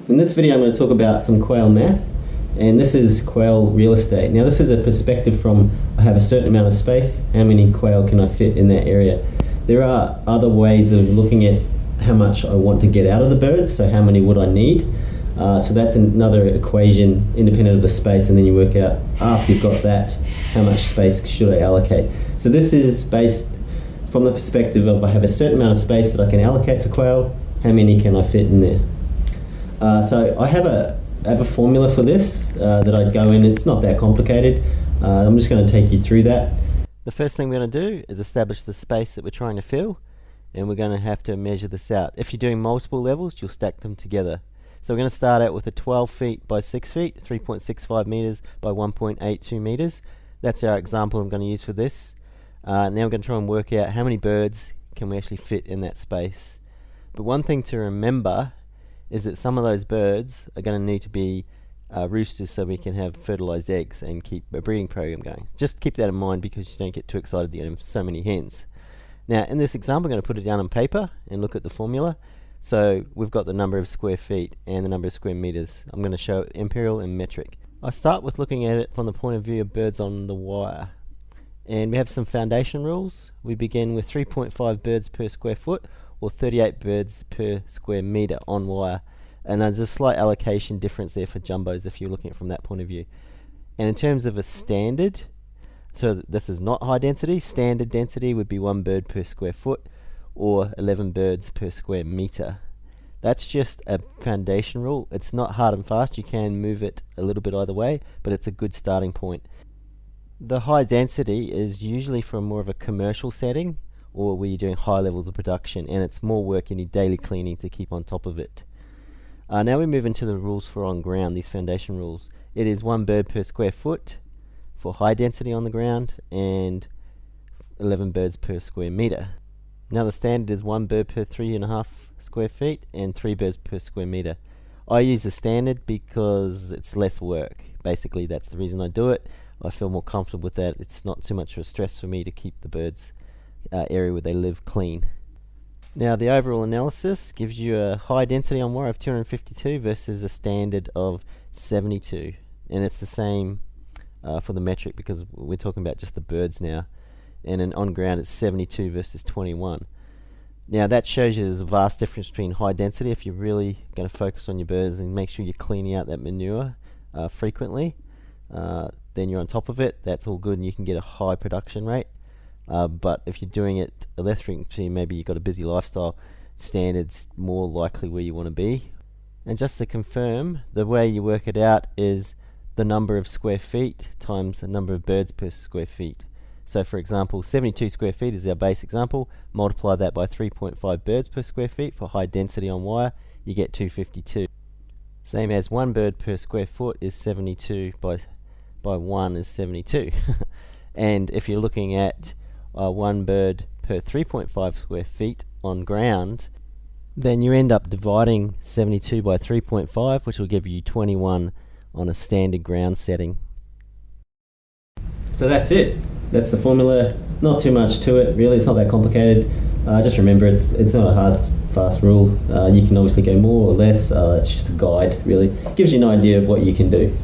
In this video I'm going to talk about some Quail math, and this is Quail real estate. Now this is a perspective from I have a certain amount of space, how many quail can I fit in that area. There are other ways of looking at how much I want to get out of the birds, so how many would I need. So that's another equation independent of the space, and then you work out after you've got that how much space should I allocate. So this is based from the perspective of I have a certain amount of space that I can allocate for quail, how many can I fit in there. So I have a formula for this that I'd go in. It's not that complicated. I'm just going to take you through that. The first thing we're going to do is establish the space that we're trying to fill, and we're going to have to measure this out. If you're doing multiple levels, you'll stack them together. So we're going to start out with a 12 feet by 6 feet, 3.65 meters by 1.82 meters. That's our example I'm going to use for this. Now we're going to try and work out how many birds can we actually fit in that space. But one thing to remember is that some of those birds are going to need to be roosters, so we can have fertilized eggs and keep a breeding program going. Just keep that in mind, because you don't get too excited that you have so many hens. Now in this example, I'm going to put it down on paper and look at the formula. So we've got the number of square feet and the number of square meters. I'm going to show imperial and metric. I start with looking at it from the point of view of birds on the wire. And we have some foundation rules. We begin with 3.5 birds per square foot, or 38 birds per square meter on wire. And there's a slight allocation difference there for jumbos if you're looking at it from that point of view. And in terms of a standard, so this is not high density, standard density would be 1 bird per square foot, or 11 birds per square meter. That's just a foundation rule. It's not hard and fast. You can move it a little bit either way, but it's a good starting point. The high density is usually for more of a commercial setting, or where you're doing high levels of production, and it's more work. You need daily cleaning to keep on top of it. Now we move into the rules for on ground, these foundation rules. It is 1 bird per square foot for high density on the ground, and 11 birds per square meter. Now the standard is 1 bird per 3.5 square feet and 3 birds per square meter. I use the standard because it's less work. Basically that's the reason I do it. I feel more comfortable with that. It's not too much of a stress for me to keep the birds area where they live clean. Now the overall analysis gives you a high density on wire of 252 versus a standard of 72, and it's the same for the metric, because we're talking about just the birds now. And then on ground it's 72 versus 21. Now that shows you there's a vast difference between high density. If you're really going to focus on your birds and make sure you're cleaning out that manure frequently, then you're on top of it. That's all good and you can get a high production rate. But if you're doing it less frequently, maybe you've got a busy lifestyle, standards more likely where you want to be. And just to confirm, the way you work it out is the number of square feet times the number of birds per square feet. So for example, 72 square feet is our base example. Multiply that by 3.5 birds per square feet for high density on wire, you get 252. Same as 1 bird per square foot is 72 by 1 is 72. And if you're looking at 1 bird per 3.5 square feet on ground, then you end up dividing 72 by 3.5, which will give you 21 on a standard ground setting. So that's it. That's the formula. Not too much to it, really. It's not that complicated. Just remember, it's not a hard, fast rule. You can obviously go more or less. It's just a guide, really. Gives you an idea of what you can do.